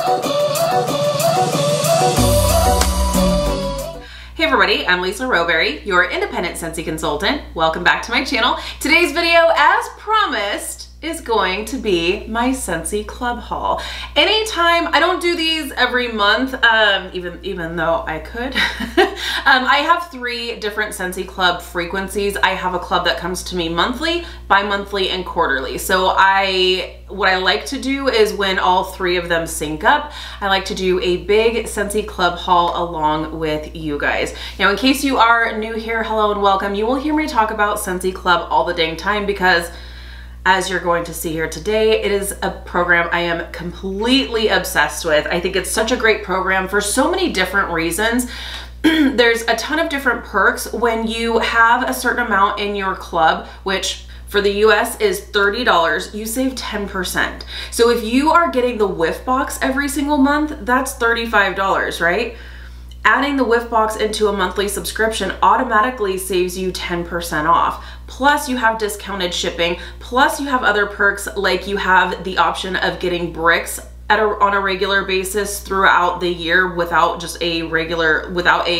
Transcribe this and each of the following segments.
Hey everybody, I'm Lisa Rowberry, your independent Scentsy consultant. Welcome back to my channel. Today's video, as promised, is going to be my Scentsy Club haul. Anytime, I don't do these every month, even though I could. I have 3 different Scentsy Club frequencies. I have a club that comes to me monthly, bi-monthly, and quarterly. So what I like to do is when all 3 of them sync up, I like to do a big Scentsy Club haul along with you guys. Now, in case you are new here, hello and welcome. You will hear me talk about Scentsy Club all the dang time because, as you're going to see here today, it is a program I am completely obsessed with. I think it's such a great program for so many different reasons. There's a ton of different perks when you have a certain amount in your club, which for the US is $30, you save 10%. So if you are getting the whiff box every single month, that's $35, right? Adding the whiff box into a monthly subscription automatically saves you 10% off. Plus you have discounted shipping. Plus you have other perks, like you have the option of getting bricks on a regular basis throughout the year without a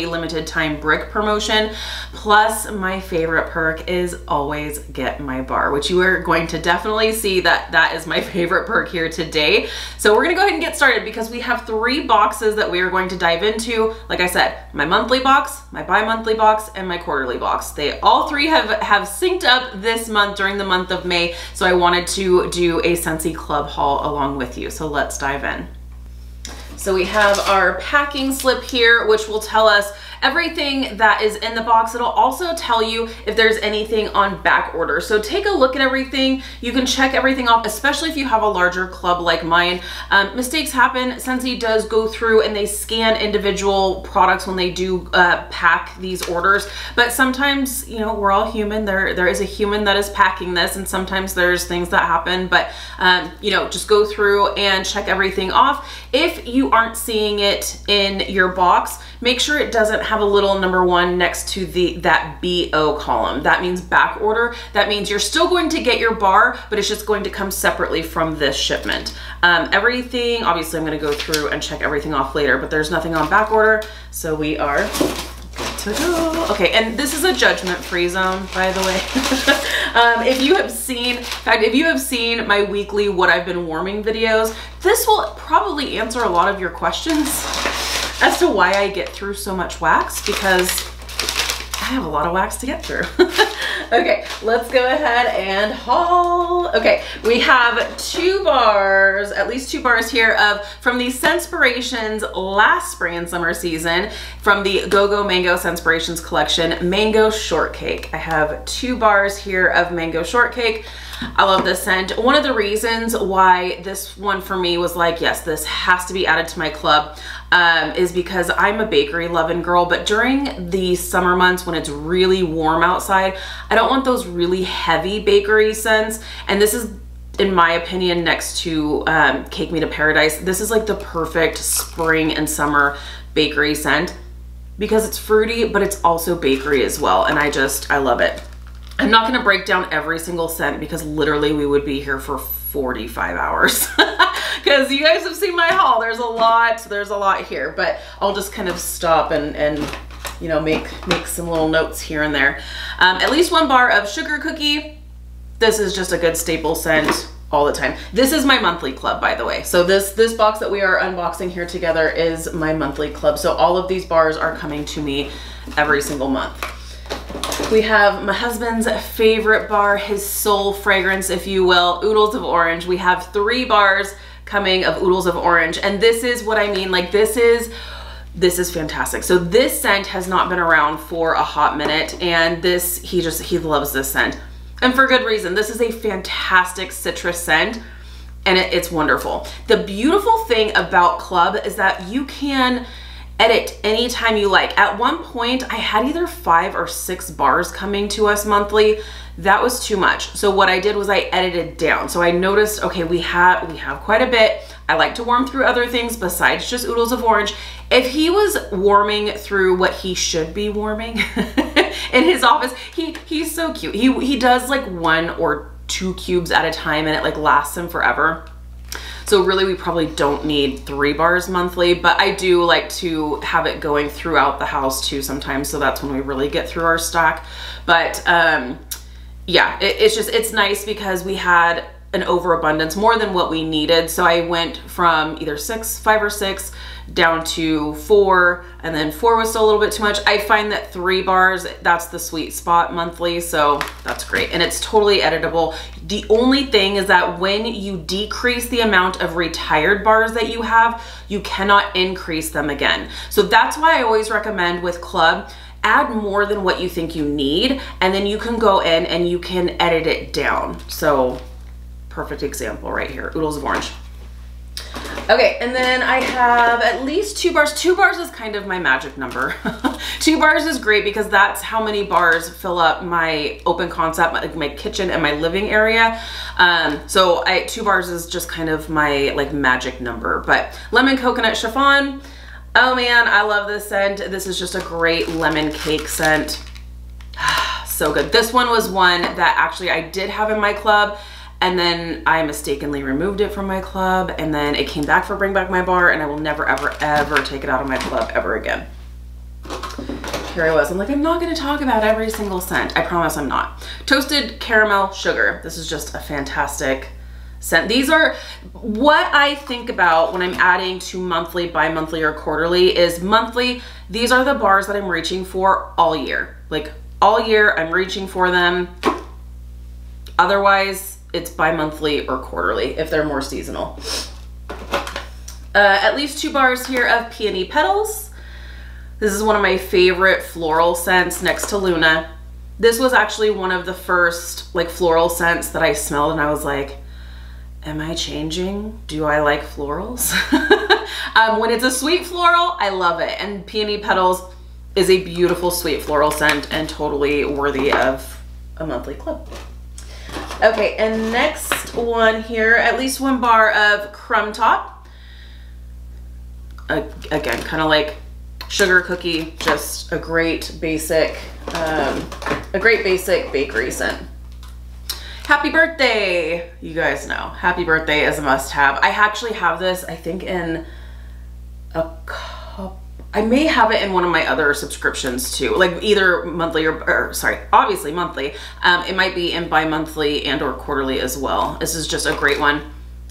limited time brick promotion. Plus my favorite perk is always get my bar, which you are going to definitely see that is my favorite perk here today. So we're gonna go ahead and get started because we have 3 boxes that we are going to dive into. Like I said, my monthly box, my bi-monthly box, and my quarterly box. They all 3 have synced up this month during the month of May. So I wanted to do a Scentsy Club haul along with you. So let's dive in. So we have our packing slip here, which will tell us everything that is in the box. It'll also tell you if there's anything on back order. So take a look at everything. You can check everything off, especially if you have a larger club like mine. Mistakes happen. Scentsy does go through and they scan individual products when they do pack these orders. But sometimes, you know, we're all human. There is a human that is packing this, and sometimes there's things that happen. But you know, just go through and check everything off. If you aren't seeing it in your box, make sure it doesn't have a little number 1 next to that BO column. That means back order. That means you're still going to get your bar, but it's just going to come separately from this shipment. Everything, obviously I'm gonna go through and check everything off later, but there's nothing on back order, so we are good to go. Okay, and this is a judgment-free zone, by the way. If you have seen, in fact, if you have seen my weekly what I've been warming videos, this will probably answer a lot of your questions as to why I get through so much wax, because I have a lot of wax to get through. Okay, let's go ahead and haul. Okay, we have 2 bars, at least 2 bars here from the Scentspirations last spring and summer season, from the Go-Go Mango Scentspirations collection, Mango Shortcake. I have 2 bars here of Mango Shortcake. I love this scent. One of the reasons why this one for me was like, yes, this has to be added to my club, is because I'm a bakery loving girl, but during the summer months when it's really warm outside, I don't want those really heavy bakery scents. And this is, in my opinion, next to Cake Me to Paradise, this is like the perfect spring and summer bakery scent because it's fruity, but it's also bakery as well. And I love it. I'm not gonna break down every single scent because literally we would be here for 45 hours because you guys have seen my haul. There's a lot here, but I'll just kind of stop and you know, make some little notes here and there. At least 1 bar of sugar cookie. This is just a good staple scent all the time. This is my monthly club, by the way. So this box that we are unboxing here together is my monthly club. So all of these bars are coming to me every single month. We have my husband's favorite bar, his soul fragrance, if you will, Oodles of Orange. We have 3 bars coming of Oodles of Orange. And this is what I mean, like this is fantastic. So this scent has not been around for a hot minute, and he loves this scent. And for good reason. This is a fantastic citrus scent, and it's wonderful. The beautiful thing about Club is that you can edit anytime you like. At one point, I had either 5 or 6 bars coming to us monthly. That was too much. So what I did was I edited down. So I noticed, okay, we have quite a bit. I like to warm through other things besides just Oodles of Orange. If he was warming through what he should be warming in his office, he's so cute. He does like 1 or 2 cubes at a time, and it like lasts him forever. So really we probably don't need 3 bars monthly, but I do like to have it going throughout the house too sometimes. So that's when we really get through our stock. But yeah, it's nice because we had an overabundance, more than what we needed. So I went from either 5 or 6 down to 4, and then 4 was still a little bit too much. I find that 3 bars, that's the sweet spot monthly, so that's great. And it's totally editable. The only thing is that when you decrease the amount of retired bars that you have, you cannot increase them again. So that's why I always recommend with Club, add more than what you think you need, and then you can go in and you can edit it down. So perfect example right here, oodles of orange. Okay, and then I have at least 2 bars. 2 bars is kind of my magic number. 2 bars is great because that's how many bars fill up my open concept, my kitchen and my living area. So 2 bars is just kind of my like magic number. But lemon coconut chiffon, oh man, I love this scent. This is just a great lemon cake scent. So good. This one was one that actually I did have in my club, and then I mistakenly removed it from my club, and then it came back for Bring Back My Bar, and I will never, ever, ever take it out of my club ever again. Here I was. I'm like, I'm not going to talk about every single scent. I promise I'm not. Toasted caramel sugar. This is just a fantastic scent. These are what I think about when I'm adding to monthly, bi-monthly, or quarterly is monthly. These are the bars that I'm reaching for all year. Like all year, I'm reaching for them. Otherwise, it's bi-monthly or quarterly if they're more seasonal. At least 2 bars here of Peony Petals. This is one of my favorite floral scents next to Luna. This was actually one of the first like floral scents that I smelled, and I was like, am I changing? Do I like florals? When it's a sweet floral, I love it. And Peony Petals is a beautiful sweet floral scent and totally worthy of a monthly club. Okay, and next one here, at least 1 bar of Crumb Top. Again, kind of like sugar cookie, just a great basic bakery scent. Happy birthday! You guys know, happy birthday is a must-have. I actually have this, I think in a cup. I may have it in one of my other subscriptions too, like either monthly or sorry, obviously monthly. It might be in bi-monthly and or quarterly as well. This is just a great one.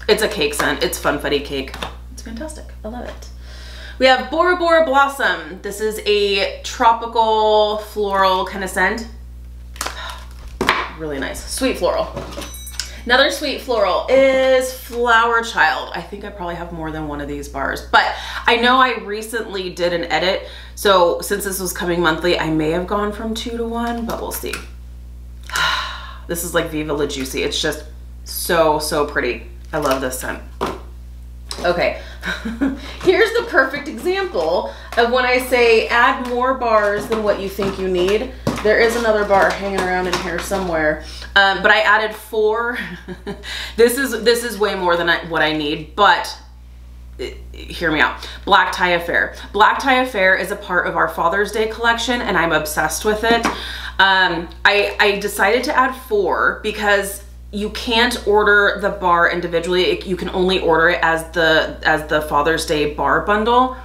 It's a cake scent. It's funfetti cake. It's fantastic. I love it. We have Bora Bora Blossom. This is a tropical floral kind of scent. Really nice. Sweet floral. Another sweet floral is Flower Child. I think I probably have more than one of these bars, but I know I recently did an edit. So since this was coming monthly, I may have gone from 2 to 1, but we'll see. This is like Viva La Juicy. It's just so, so pretty. I love this scent. Okay, here's the perfect example of when I say add more bars than what you think you need. There is another bar hanging around in here somewhere, but I added 4. This is way more than what I need, but hear me out. Black Tie Affair. Black Tie Affair is a part of our Father's Day collection, and I'm obsessed with it. I decided to add 4 because you can't order the bar individually. You can only order it as the Father's Day bar bundle.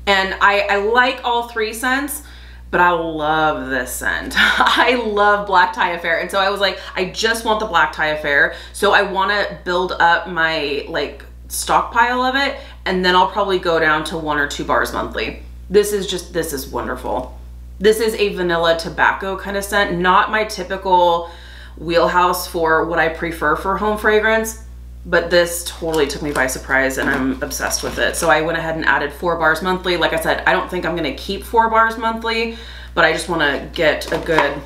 And I like all 3 scents, but I love this scent. I love Black Tie Affair. And so I was like, I just want the Black Tie Affair. So I want to build up my like stockpile of it, and then I'll probably go down to 1 or 2 bars monthly. This is wonderful. This is a vanilla tobacco kind of scent, not my typical wheelhouse for what I prefer for home fragrance, but this totally took me by surprise and I'm obsessed with it. So I went ahead and added 4 bars monthly. Like I said, I don't think I'm gonna keep 4 bars monthly, but I just wanna get a good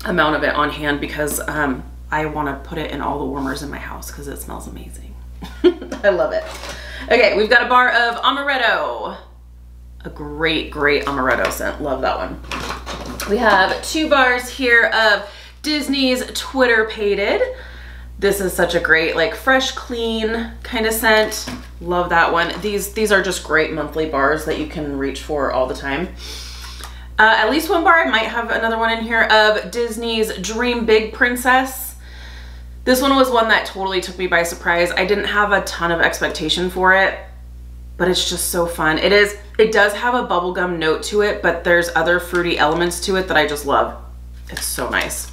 amount of it on hand because I wanna put it in all the warmers in my house because it smells amazing. I love it. Okay, we've got a bar of Amaretto. A great, great Amaretto scent. Love that one. We have 2 bars here of Disney's Twitter Pated. This is such a great, like, fresh, clean kind of scent. Love that one. These are just great monthly bars that you can reach for all the time. At least 1 bar, I might have another one in here, of Disney's Dream Big Princess. This one was one that totally took me by surprise. I didn't have a ton of expectation for it, but it's just so fun. It does have a bubblegum note to it, but there's other fruity elements to it that I just love. It's so nice.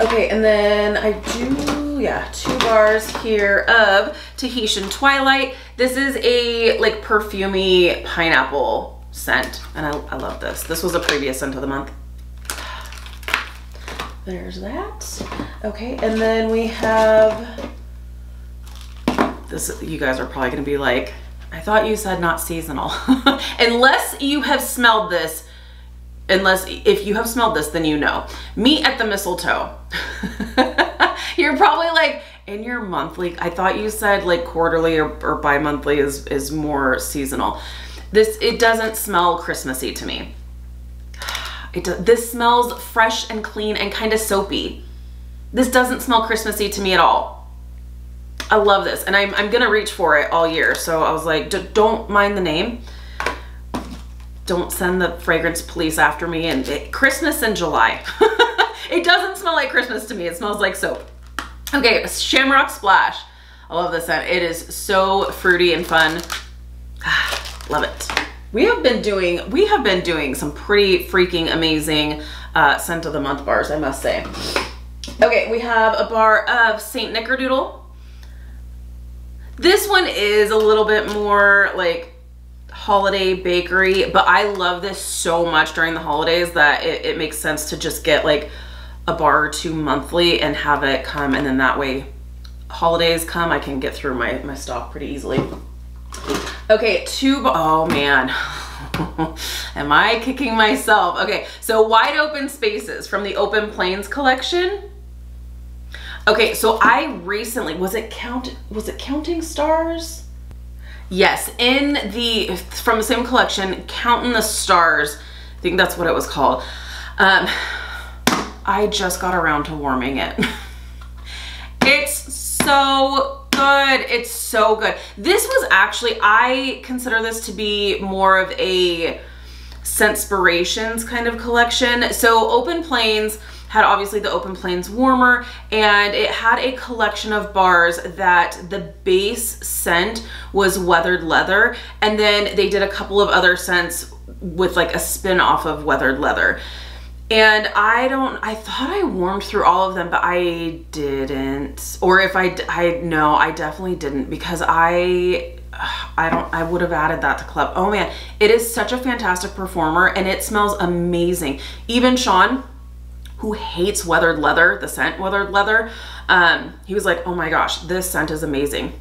Okay, and then I do, yeah, 2 bars here of Tahitian Twilight. This is a like perfumey pineapple scent, and I love this. This was a previous scent of the month. There's that. Okay, and then we have this. You guys are probably gonna be like, I thought you said not seasonal. Unless you have smelled this, if you have smelled this, then you know. Meet at the Mistletoe. You're probably like, in your monthly, I thought you said like quarterly or bi-monthly is more seasonal. It doesn't smell Christmassy to me. This smells fresh and clean and kind of soapy. This doesn't smell Christmassy to me at all. I love this, and I'm gonna reach for it all year. So I was like, don't mind the name. Don't send the fragrance police after me. And Christmas in July. It doesn't smell like Christmas to me. It smells like soap. Okay, Shamrock Splash. I love this scent. It is so fruity and fun. Love it. We have been doing some pretty freaking amazing scent of the month bars, I must say. Okay, we have a bar of Saint Nickerdoodle. This one is a little bit more like holiday bakery, but I love this so much during the holidays that it makes sense to just get like a bar or 2 monthly and have it come, and then that way holidays come, I can get through my stock pretty easily. Okay, oh man. Am I kicking myself? Okay, so Wide Open Spaces from the Open Plains collection. Okay, so I recently, was it Counting Stars? Yes, from the same collection, Counting the Stars. I think that's what it was called. I just got around to warming it. It's so good. It's so good. This was actually, I consider this to be more of a Scentspirations kind of collection. So Open Plains had obviously the Open Plains warmer, and it had a collection of bars that the base scent was weathered leather, and then they did a couple of other scents with like a spin off of weathered leather. And I thought I warmed through all of them, but I didn't. Or if no, I definitely didn't, because I would have added that to Club. Oh man, it is such a fantastic performer, and it smells amazing. Even Sean, who hates weathered leather, the scent weathered leather, he was like, oh my gosh, this scent is amazing.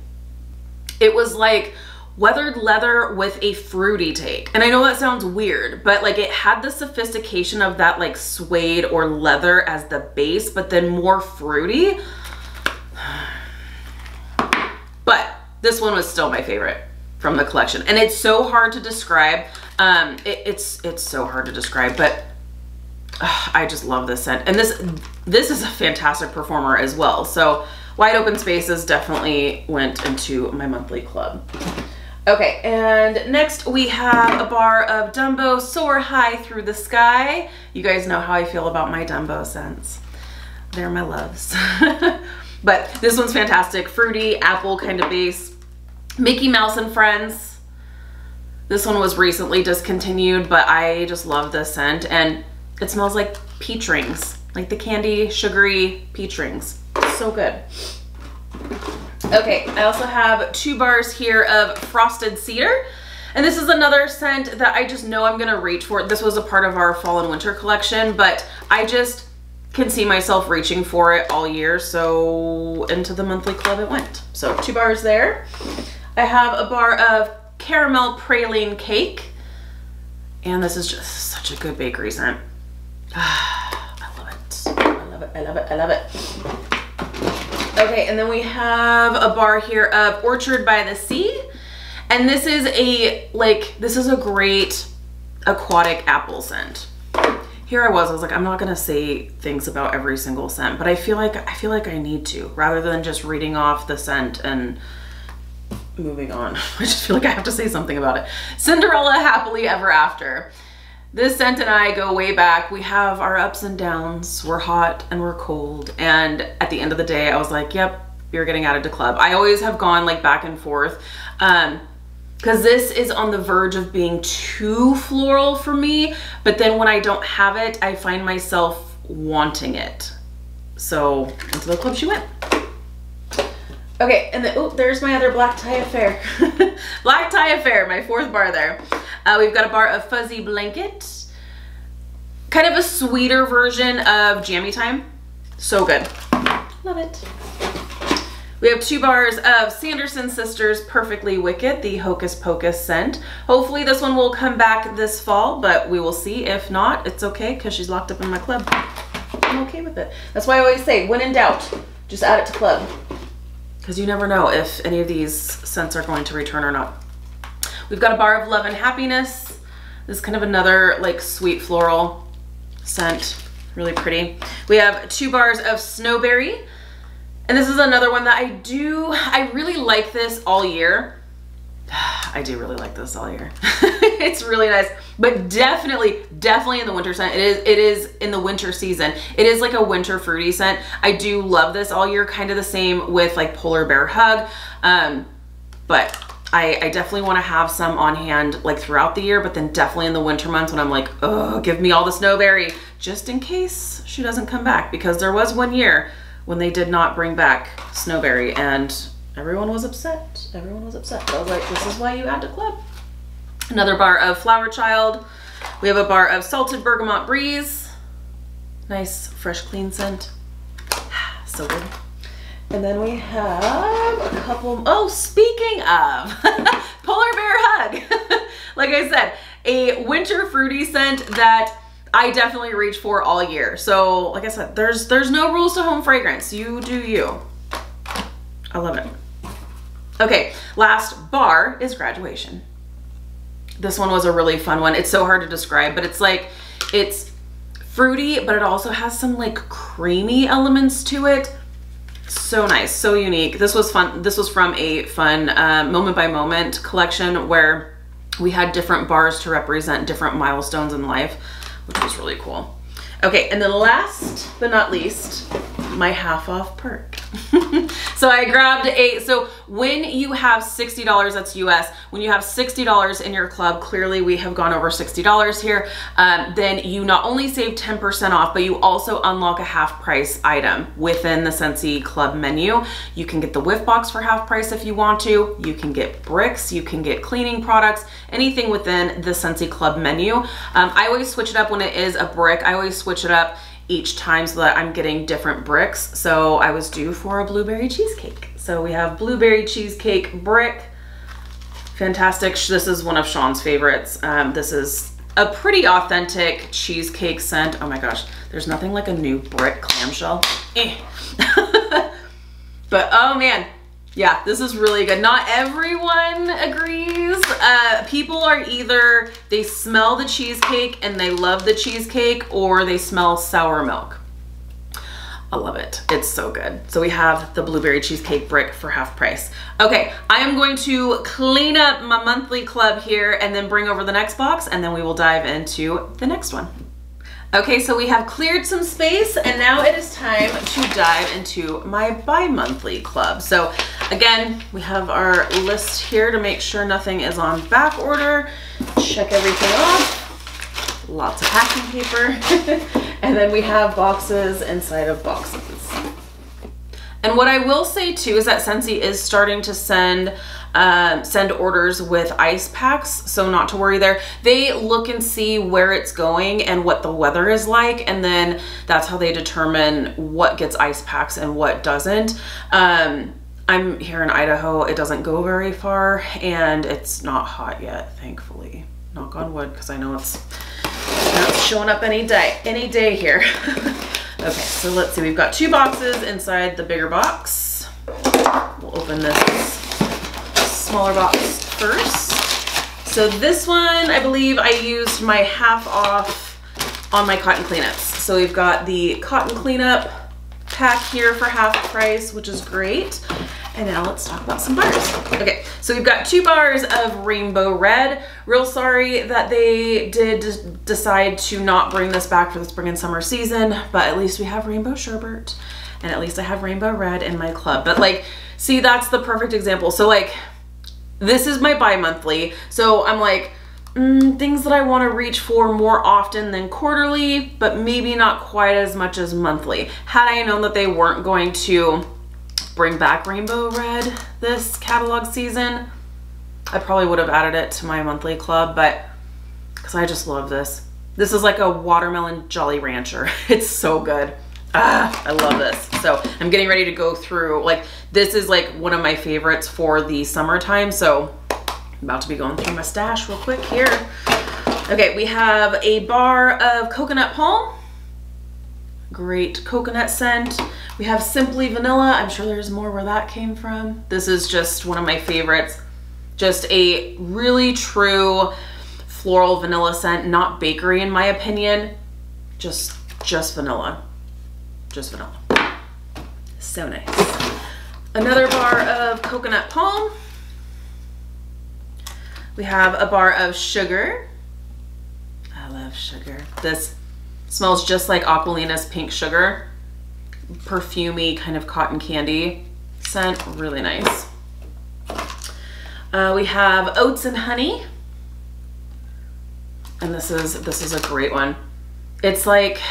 It was like weathered leather with a fruity take. And I know that sounds weird, but like it had the sophistication of that like suede or leather as the base, but then more fruity. But this one was still my favorite from the collection. And it's so hard to describe. It's so hard to describe, but I just love this scent. And this is a fantastic performer as well. So Wide Open Spaces definitely went into my monthly club. Okay, and next we have a bar of Dumbo Soar High Through the Sky. You guys know how I feel about my Dumbo scents. They're my loves. But this one's fantastic. Fruity, apple kind of base. Mickey Mouse and Friends. This one was recently discontinued, but I just love this scent. And it smells like peach rings, like the candy, sugary peach rings. So good. Okay, I also have 2 bars here of Frosted Cedar. And this is another scent that I just know I'm gonna reach for. This was a part of our fall and winter collection, but I just can see myself reaching for it all year. So into the monthly club it went. So 2 bars there. I have a bar of Caramel Praline Cake. And this is just such a good bakery scent. I love it. I love it. I love it. I love it. Okay, and then we have a bar here of Orchard by the Sea. And this is a great aquatic apple scent. Here I was like, I'm not gonna say things about every single scent, but I feel like I need to, rather than just reading off the scent and moving on. I just feel like I have to say something about it. Cinderella Happily Ever After. This scent and I go way back. We have our ups and downs. We're hot and we're cold. And at the end of the day, I was like, yep, you're getting added to club. I always have gone like back and forth. Because this is on the verge of being too floral for me. But then when I don't have it, I find myself wanting it. So into the club she went. Okay, and then, oh, there's my other Black Tie Affair. Black Tie Affair, my 4th bar there. We've got a bar of Fuzzy Blanket. Kind of a sweeter version of Jammy Time. So good. Love it. We have 2 bars of Sanderson Sisters Perfectly Wicked, the Hocus Pocus scent. Hopefully this one will come back this fall, but we will see. If not, it's okay because she's locked up in my club. I'm okay with it. That's why I always say, when in doubt, just add it to club. Because you never know if any of these scents are going to return or not. We've got a bar of Love and Happiness. This is kind of another like sweet floral scent, really pretty. We have 2 bars of Snowberry. And this is another one that I really like this all year. I do really like this all year. It's really nice, but definitely in the winter scent. It is in the winter season. It is like a winter fruity scent. I do love this all year, kind of the same with like Polar Bear Hug. But I definitely want to have some on hand like throughout the year, but then definitely in the winter months when I'm like, oh, give me all the Snowberry, just in case she doesn't come back, because there was one year when they did not bring back Snowberry and everyone was upset. Everyone was upset. So I was like, this is why you add to club. Another bar of Flower Child. We have a bar of Salted Bergamot Breeze. Nice, fresh, clean scent. So good. And then we have a couple, oh, speaking of, Polar Bear Hug. Like I said, a winter fruity scent that I definitely reach for all year. So like I said, there's no rules to home fragrance. You do you. I love it. Okay, last bar is Graduation. This one was a really fun one. It's so hard to describe, but it's like, it's fruity, but it also has some like creamy elements to it. So nice, so unique. This was fun. This was from a fun Moment by Moment collection where we had different bars to represent different milestones in life, which was really cool. Okay, and then last but not least, my half off perk. So I grabbed so when you have $60, that's US, when you have $60 in your club, clearly we have gone over $60 here, then you not only save 10% off, but you also unlock a half price item within the Scentsy Club menu. You can get the whiff box for half price if you want to. You can get bricks, you can get cleaning products, anything within the Scentsy Club menu. I always switch it up when it is a brick. I always switch it up each time so that I'm getting different bricks. So I was due for a blueberry cheesecake. So we have blueberry cheesecake brick. Fantastic. This is one of Sean's favorites. This is a pretty authentic cheesecake scent. Oh my gosh, there's nothing like a new brick clamshell. But oh man, yeah, this is really good. Not everyone agrees. People are either, they smell the cheesecake and they love the cheesecake, or they smell sour milk. I love it. It's so good. So we have the blueberry cheesecake brick for half price. Okay, I am going to clean up my monthly club here and then bring over the next box, and then we will dive into the next one. Okay, so we have cleared some space and now it is time to dive into my bi-monthly club. So again, we have our list here to make sure nothing is on back order. Check everything off. Lots of packing paper. And then we have boxes inside of boxes. And what I will say too is that Scentsy is starting to send orders with ice packs, so not to worry there. They look and see where it's going and what the weather is like, and then that's how they determine what gets ice packs and what doesn't. I'm here in Idaho. It doesn't go very far and it's not hot yet, thankfully. Knock on wood, because I know it's showing up any day here. Okay, so let's see. We've got 2 boxes inside the bigger box. We'll open this smaller box first. So this one, I believe I used my half off on my cotton cleanups. So we've got the cotton cleanup pack here for half price, which is great. And now let's talk about some bars. Okay, so we've got 2 bars of Rainbow Red. Real sorry that they did decide to not bring this back for the spring and summer season, but at least we have Rainbow Sherbet, and at least I have Rainbow Red in my club. But like, see, that's the perfect example. So like, this is my bi-monthly. So I'm like, things that I want to reach for more often than quarterly, but maybe not quite as much as monthly. Had I known that they weren't going to bring back Rainbow Red this catalog season, I probably would have added it to my monthly club, but because I just love this. This is like a watermelon Jolly Rancher. It's so good. I love this. So I'm getting ready to go through, like, this is like one of my favorites for the summertime. So I'm about to be going through my stash real quick here. Okay, we have a bar of Coconut Palm. Great coconut scent. We have Simply Vanilla. I'm sure there's more where that came from. This is just one of my favorites. Just a really true floral vanilla scent, not bakery in my opinion. Just vanilla. Just vanilla. So nice. Another bar of Coconut Palm. We have a bar of Sugar. I love Sugar. This smells just like Aqualina's Pink Sugar. Perfumey kind of cotton candy scent, really nice. We have Oats and Honey, and this is a great one. It's like,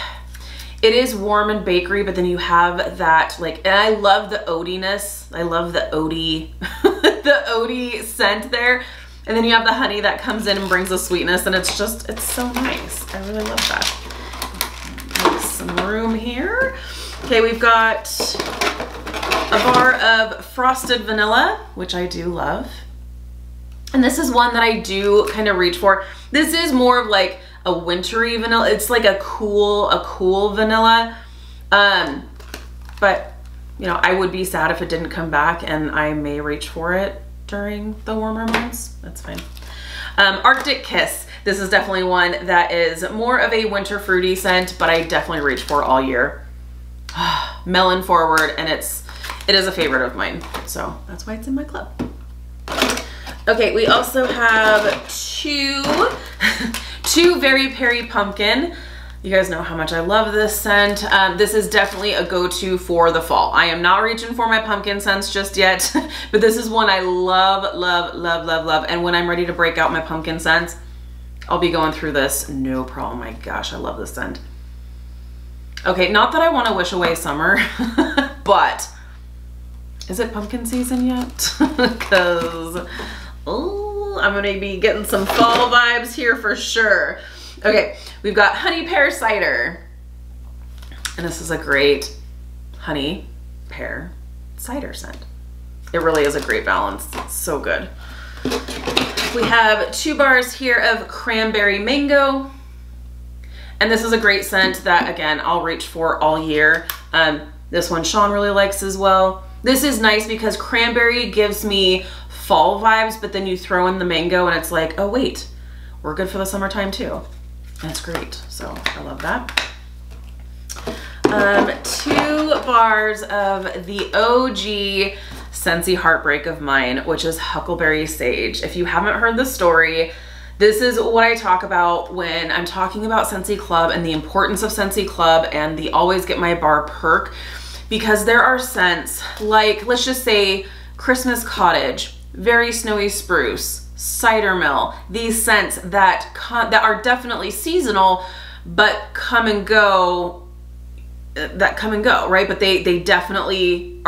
it is warm and bakery, but then you have that like, and I love the oatiness. I love the oaty, the oaty scent there. And then you have the honey that comes in and brings the sweetness, and it's just, it's so nice. I really love that. Make some room here. Okay, we've got a bar of Frosted Vanilla, which I do love. And this is one that I do kind of reach for. This is more of like a wintry vanilla. It's like a cool vanilla. But you know, I would be sad if it didn't come back, and I may reach for it during the warmer months. That's fine. Arctic Kiss. This is definitely one that is more of a winter fruity scent, but I definitely reach for all year. Melon forward, and it is a favorite of mine, so that's why it's in my club. Okay, we also have two Very Perry Pumpkin. You guys know how much I love this scent. This is definitely a go-to for the fall. I am not reaching for my pumpkin scents just yet, but this is one I love, love, love, love, love. And when I'm ready to break out my pumpkin scents, I'll be going through this, no problem. My gosh, I love this scent. Okay, not that I want to wish away summer, but is it pumpkin season yet? Because, oh, I'm going to be getting some fall vibes here for sure. Okay, we've got Honey Pear Cider. And this is a great honey pear cider scent. It really is a great balance. It's so good. We have 2 bars here of Cranberry Mango. And this is a great scent that, again, I'll reach for all year. This one Sean really likes as well. This is nice because cranberry gives me fall vibes, but then you throw in the mango and it's like, oh wait, we're good for the summertime too. That's great, so I love that. 2 bars of the OG Scentsy Heartbreak of mine, which is Huckleberry Sage. If you haven't heard the story, this is what I talk about when I'm talking about Scentsy Club and the importance of Scentsy Club and the always get my bar perk, because there are scents like, let's just say Christmas Cottage, Very Snowy Spruce, Cider Mill, these scents that are definitely seasonal, but come and go, right? But they definitely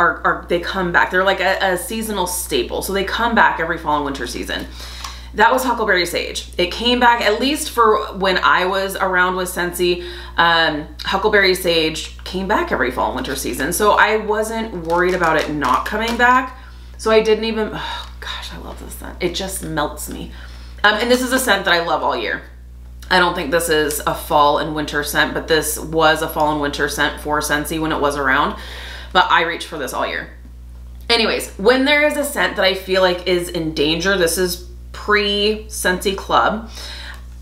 they come back. They're like a seasonal staple. So they come back every fall and winter season. That was Huckleberry Sage. It came back, at least for when I was around with Scentsy, Huckleberry Sage came back every fall and winter season. So I wasn't worried about it not coming back. So I didn't even, oh gosh, I love this scent. It just melts me. And this is a scent that I love all year. I don't think this is a fall and winter scent, but this was a fall and winter scent for Scentsy when it was around. But I reach for this all year. Anyways, when there is a scent that I feel like is in danger, this is pre-Scentsy Club.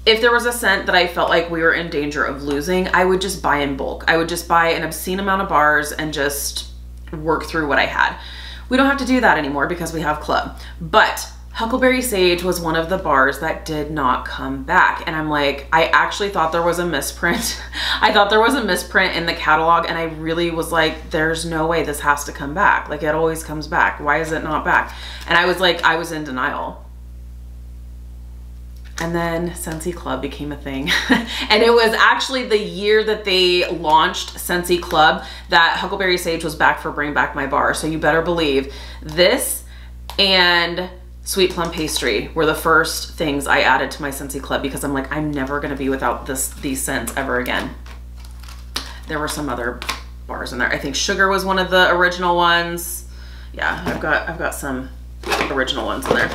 If there was a scent that I felt like we were in danger of losing, I would just buy in bulk. I would just buy an obscene amount of bars and just work through what I had. We don't have to do that anymore because we have Club. But Huckleberry Sage was one of the bars that did not come back. And I'm like, I actually thought there was a misprint. I thought there was a misprint in the catalog, and I really was like, there's no way this has to come back. Like, it always comes back. Why is it not back? And I was like, I was in denial. And then Scentsy Club became a thing. And it was actually the year that they launched Scentsy Club that Huckleberry Sage was back for Bring Back My Bar. So you better believe this and Sweet Plum Pastry were the first things I added to my Scentsy Club, because I'm like, I'm never gonna be without these scents ever again. There were some other bars in there. I think Sugar was one of the original ones. Yeah, I've got some original ones in there.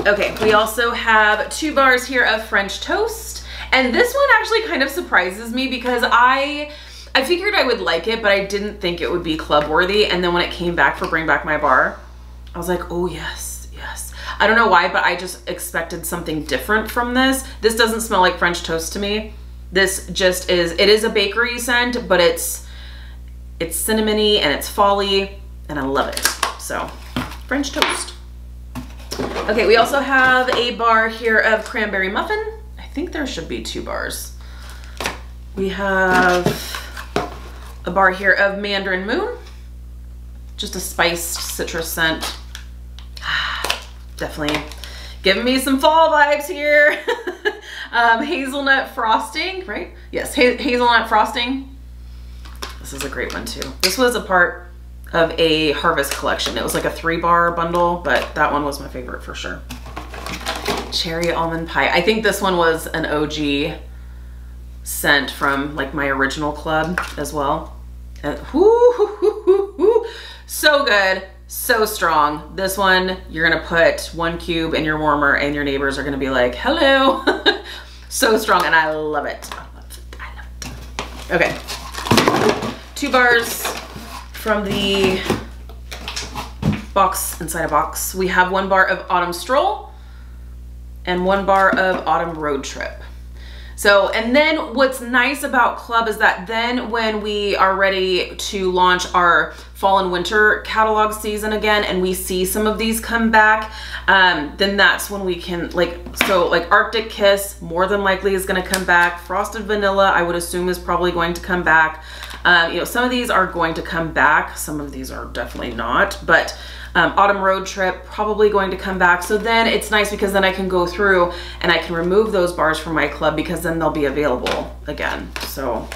Okay, we also have 2 bars here of French Toast. And this one actually kind of surprises me because I figured I would like it, but I didn't think it would be club worthy. And then when it came back for Bring Back My Bar, I was like, oh yes. I don't know why, but I just expected something different from this. This doesn't smell like French toast to me. This just is, it is a bakery scent, but it's cinnamony and it's fall-y, and I love it. So, French toast. Okay, we also have a bar here of Cranberry Muffin. I think there should be 2 bars. We have a bar here of Mandarin Moon. Just a spiced citrus scent. Definitely giving me some fall vibes here. Hazelnut frosting, right? Yes, hazelnut frosting. This is a great one too. This was a part of a harvest collection. It was like a 3-bar bundle, but that one was my favorite for sure. Cherry almond pie. I think this one was an OG scent from like my original club as well. And so good. So strong. This one, you're gonna put 1 cube in your warmer and your neighbors are gonna be like, hello. So strong, and I love it. I love it. Okay, 2 bars from the box inside a box. We have 1 bar of Autumn Stroll and 1 bar of Autumn Road Trip. So, and then what's nice about Club is that then when we are ready to launch our fall and winter catalog season again, and we see some of these come back, then that's when we can like Arctic Kiss more than likely is going to come back. Frosted Vanilla, I would assume, is probably going to come back. You know, some of these are going to come back. Some of these are definitely not, but Autumn Road Trip probably going to come back. So then it's nice because then I can go through and I can remove those bars from my club because then they'll be available again. So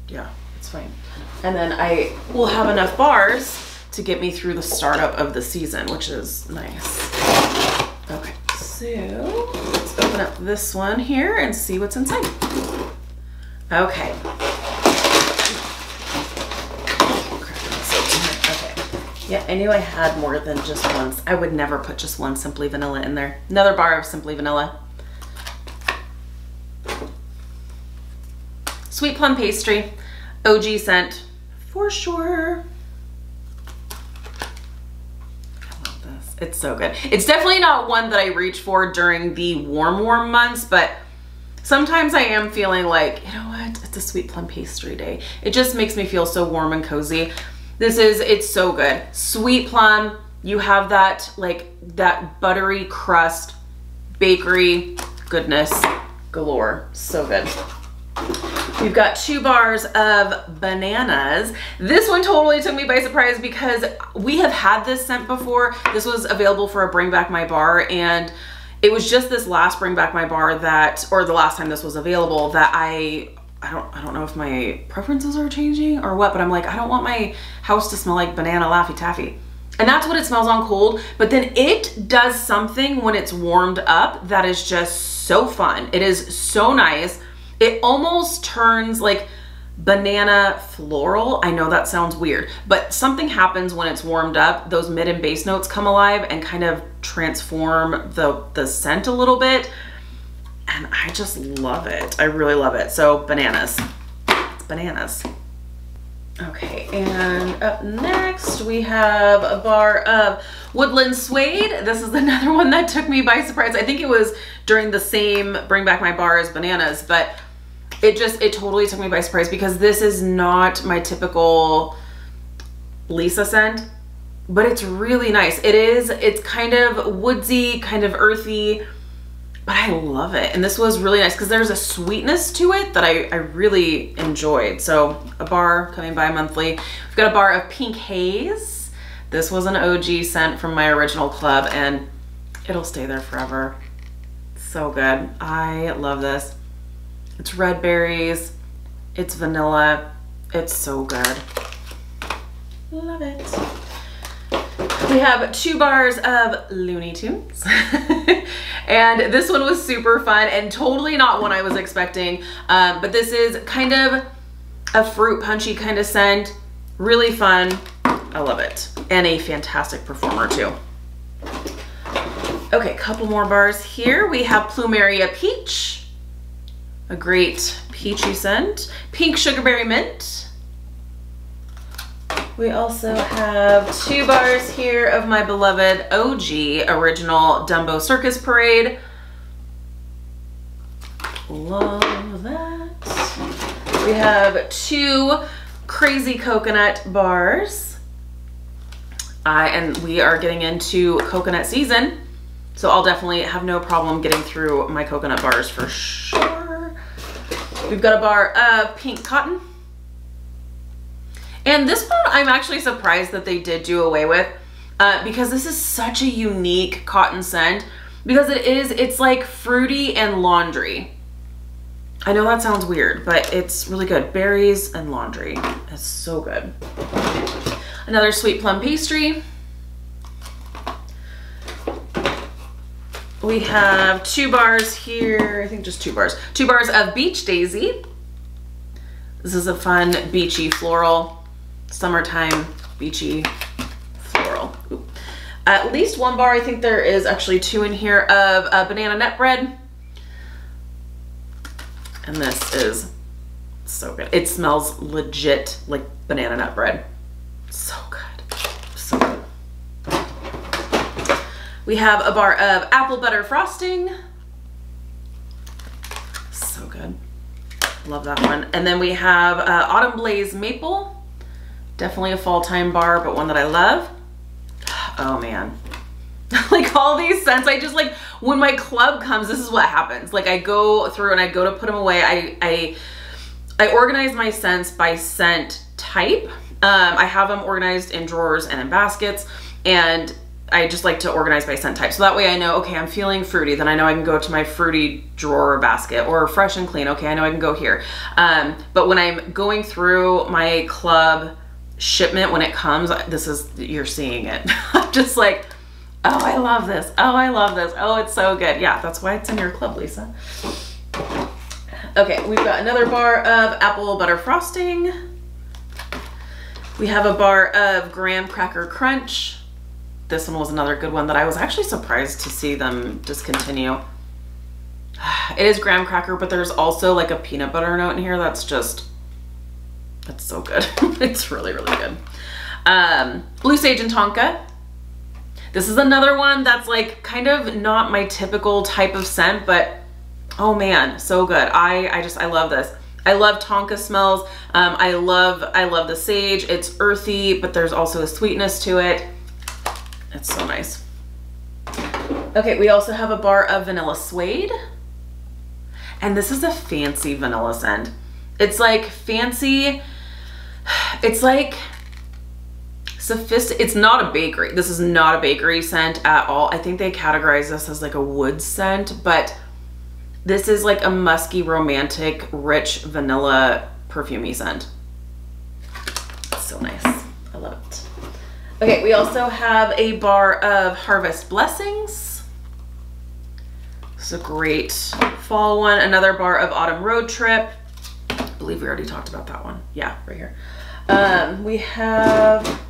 yeah, it's fine. And then I will have enough bars to get me through the startup of the season, which is nice. Okay, so let's open up this one here and see what's inside. Okay. Yeah, I knew I had more than just one. I would never put just 1 Simply Vanilla in there. Another bar of Simply Vanilla. Sweet Plum Pastry, OG scent for sure. I love this. It's so good. It's definitely not one that I reach for during the warm months, but sometimes I am feeling like, you know what? It's a Sweet Plum Pastry day. It just makes me feel so warm and cozy. It's so good. Sweet plum, you have that, like, that buttery crust, bakery goodness galore. So good. We've got 2 bars of Bananas. This one totally took me by surprise because we have had this scent before. This was available for a Bring Back My Bar, and it was just this last Bring Back My Bar that, or the last time this was available, that I don't know if my preferences are changing or what, but I'm like, I don't want my house to smell like banana Laffy Taffy. And that's what it smells on cold, but then it does something when it's warmed up that is just so fun. It is so nice. It almost turns like banana floral. I know that sounds weird, but something happens when it's warmed up. Those mid and base notes come alive and kind of transform the scent a little bit. And I just love it. I really love it. So Bananas. It's Bananas. Okay, and up next we have a bar of Woodland Suede. This is another one that took me by surprise. I think it was during the same Bring Back My Bar as Bananas, but it totally took me by surprise because this is not my typical Lisa scent. but it's really nice. It's kind of woodsy, kind of earthy, but I love it. And this was really nice because there's a sweetness to it that I really enjoyed. So a bar coming by monthly. We've got a bar of Pink Haze. This was an OG scent from my original club and it'll stay there forever. So good. I love this. It's red berries. It's vanilla. It's so good. Love it. We have 2 bars of Looney Tunes. And this one was super fun and totally not one I was expecting. But this is kind of a fruit punchy kind of scent. Really fun. I love it. And a fantastic performer too. Okay, couple more bars here. We have Plumeria Peach. A great peachy scent. Pink Sugarberry Mint. We also have 2 bars here of my beloved OG original Dumbo Circus Parade. Love that. We have 2 Crazy Coconut bars. And we are getting into coconut season, so I'll definitely have no problem getting through my coconut bars for sure. We've got a bar of Pink Cotton. And this one I'm actually surprised that they did do away with because this is such a unique cotton scent because it's like fruity and laundry. I know that sounds weird, but it's really good. Berries and laundry. It's so good. Another Sweet Plum Pastry. We have 2 bars here. I think just 2 bars. 2 bars of Beach Daisy. This is a fun beachy floral. Summertime beachy floral. Ooh. At least 1 bar, I think there is actually 2 in here of banana nut bread. And this is so good. It smells legit like banana nut bread. So good. So good. We have a bar of apple butter frosting. So good. Love that one. And then we have Autumn Blaze Maple. Definitely a fall time bar, but one that I love. Oh man. Like all these scents, I just like, when my club comes, this is what happens. Like I go through and I go to put them away. I organize my scents by scent type. I have them organized in drawers and in baskets, and I just like to organize by scent type. So that way I know, okay, I'm feeling fruity, then I know I can go to my fruity drawer or basket, or fresh and clean. Okay, I know I can go here. But when I'm going through my club shipment, when it comes, this is, you're seeing it. I'm just like, oh, I love this. Oh, I love this. Oh, it's so good. Yeah, that's why it's in your club, Lisa. Okay, we've got another bar of apple butter frosting. We have a bar of graham cracker crunch. This one was another good one that I was actually surprised to see them discontinue. It is graham cracker, but there's also like a peanut butter note in here that's just, that's so good. It's really, really good. Blue Sage and Tonka. This is another one that's like kind of not my typical type of scent, but oh man, so good. I love this. I love Tonka smells. I love the sage. It's earthy, but there's also a sweetness to it. It's so nice. Okay, we also have a bar of Vanilla Suede. And this is a fancy vanilla scent. It's like fancy, it's like sophisticated. It's not a bakery. This is not a bakery scent at all. I think they categorize this as like a wood scent, but this is like a musky, romantic, rich vanilla perfumey scent. It's so nice. I love it. Okay, we also have a bar of Harvest Blessings. This is a great fall one. Another bar of Autumn Road Trip. I believe we already talked about that one. Yeah, right here. We have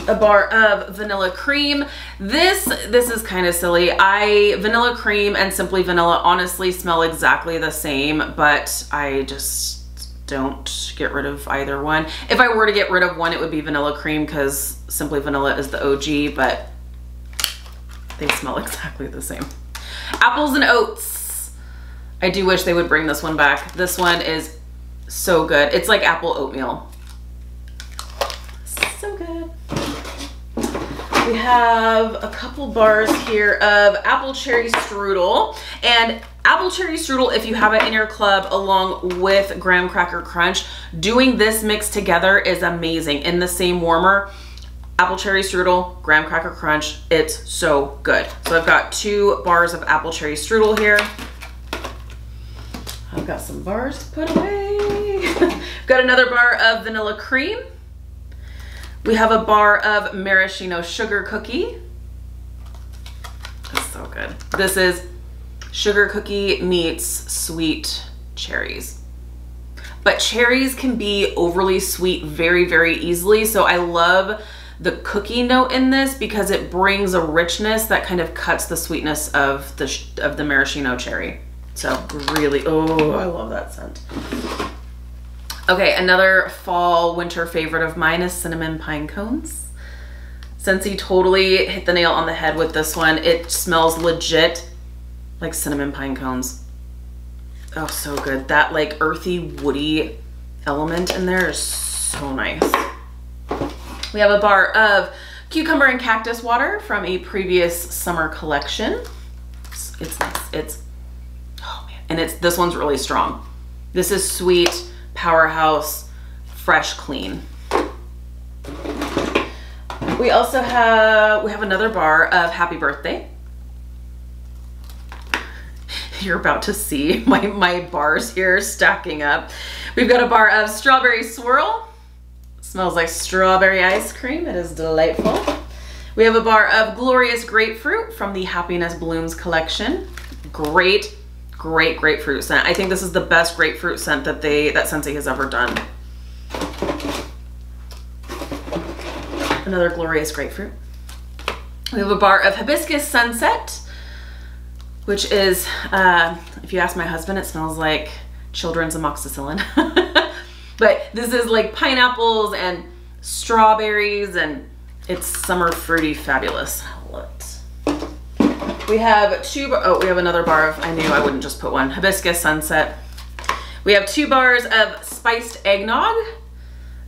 a bar of Vanilla Cream. This is kind of silly. Vanilla Cream and Simply Vanilla honestly smell exactly the same, but I just don't get rid of either one. If I were to get rid of one, it would be Vanilla Cream because Simply Vanilla is the OG, but they smell exactly the same. Apples and Oats. I do wish they would bring this one back. This one is so good. It's like apple oatmeal. So good. We have a couple bars here of apple cherry strudel, and apple cherry strudel, if you have it in your club along with graham cracker crunch, doing this mix together is amazing in the same warmer. Apple cherry strudel, graham cracker crunch, it's so good. So I've got 2 bars of apple cherry strudel here. I've got some bars to put away. I've got another bar of vanilla cream. We have a bar of maraschino sugar cookie. It's so good. This is sugar cookie meets sweet cherries. But cherries can be overly sweet very, very easily. So I love the cookie note in this because it brings a richness that kind of cuts the sweetness of the maraschino cherry. So really, oh, I love that scent. Okay, another fall winter favorite of mine is cinnamon pine cones. Scentsy totally hit the nail on the head with this one. It smells legit like cinnamon pine cones. Oh, so good. That like earthy, woody element in there is so nice. We have a bar of cucumber and cactus water from a previous summer collection. It's nice. Oh man, and this one's really strong. This is sweet, powerhouse, fresh, clean. We also have another bar of Happy Birthday. You're about to see my bars here stacking up. We've got a bar of Strawberry Swirl. Smells like strawberry ice cream. It is delightful. We have a bar of Glorious Grapefruit from the Happiness Blooms collection. Great grapefruit scent. I think this is the best grapefruit scent that Scentsy has ever done. Another Glorious Grapefruit. We have a bar of Hibiscus Sunset, which is, if you ask my husband, it smells like children's amoxicillin. But this is like pineapples and strawberries, and it's summer fruity fabulous. I love it. We have we have another bar of, I knew I wouldn't just put one, Hibiscus Sunset. We have 2 bars of spiced eggnog.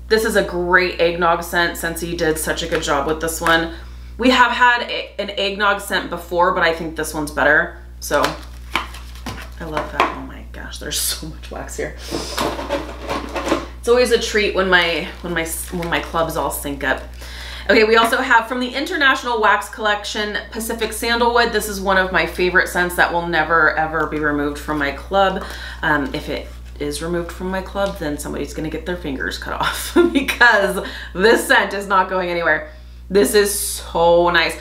This is a great eggnog scent. Scentsy did such a good job with this one. We have had an eggnog scent before, but I think this one's better. So I love that. Oh my gosh, there's so much wax here. It's always a treat when my clubs all sync up. Okay, we also have from the International Wax Collection, Pacific Sandalwood. This is one of my favorite scents that will never ever be removed from my club. If it is removed from my club, then somebody's gonna get their fingers cut off because this scent is not going anywhere. This is so nice.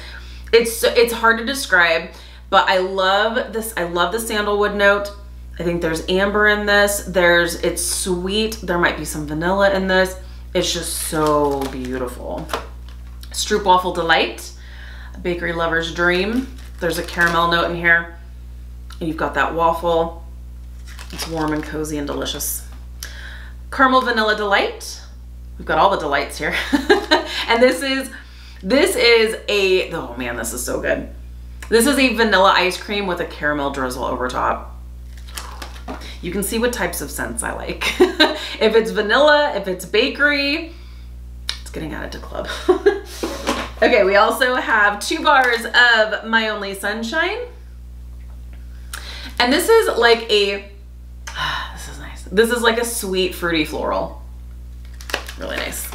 It's hard to describe, but I love this. I love the sandalwood note. I think there's amber in this. It's sweet. There might be some vanilla in this. It's just so beautiful. Stroopwafel Delight, a bakery lover's dream. There's a caramel note in here. And you've got that waffle. It's warm and cozy and delicious. Caramel Vanilla Delight. We've got all the delights here. And this is a, oh man, this is so good. This is a vanilla ice cream with a caramel drizzle over top. You can see what types of scents I like. If it's vanilla, if it's bakery, it's getting added to club. Okay, we also have 2 bars of My Only Sunshine. And this is like a, this is nice. This is like a sweet fruity floral. Really nice.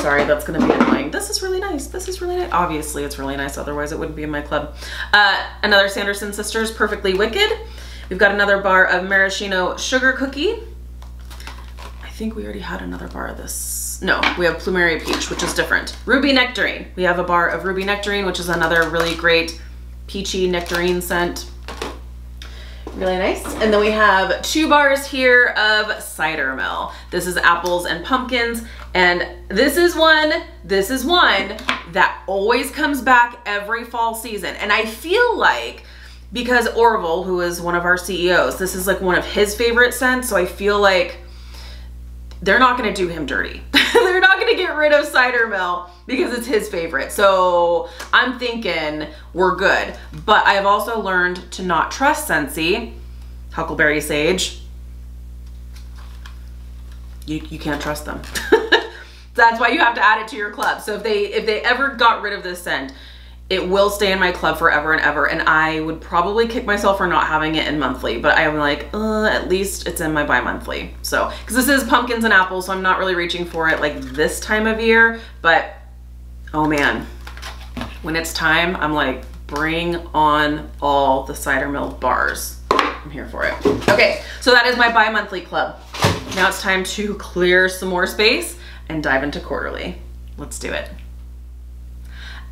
Sorry, that's gonna be annoying. This is really nice. This is really nice. Obviously it's really nice, otherwise it wouldn't be in my club. Another Sanderson Sisters Perfectly Wicked. We've got another bar of maraschino sugar cookie. I think we already had another bar of this. No, we have Plumeria Peach, which is different. Ruby Nectarine. We have a bar of Ruby Nectarine, which is another really great peachy nectarine scent. Really nice. And then we have 2 bars here of Cider Mill. This is apples and pumpkins. And this is one that always comes back every fall season. And I feel like, because Orville, who is one of our CEOs, this is like one of his favorite scents. So I feel like they're not gonna do him dirty. They're not gonna get rid of Cider Mill because it's his favorite. So I'm thinking we're good. But I have also learned to not trust Scentsy. Huckleberry Sage. You can't trust them. That's why you have to add it to your club. So if they ever got rid of this scent, it will stay in my club forever and ever. And I would probably kick myself for not having it in monthly, but I'm like, at least it's in my bi-monthly. So, because this is pumpkins and apples, so I'm not really reaching for it like this time of year, but oh man, when it's time, I'm like, bring on all the cider milled bars. I'm here for it. Okay, so that is my bi-monthly club. Now it's time to clear some more space and dive into quarterly. Let's do it.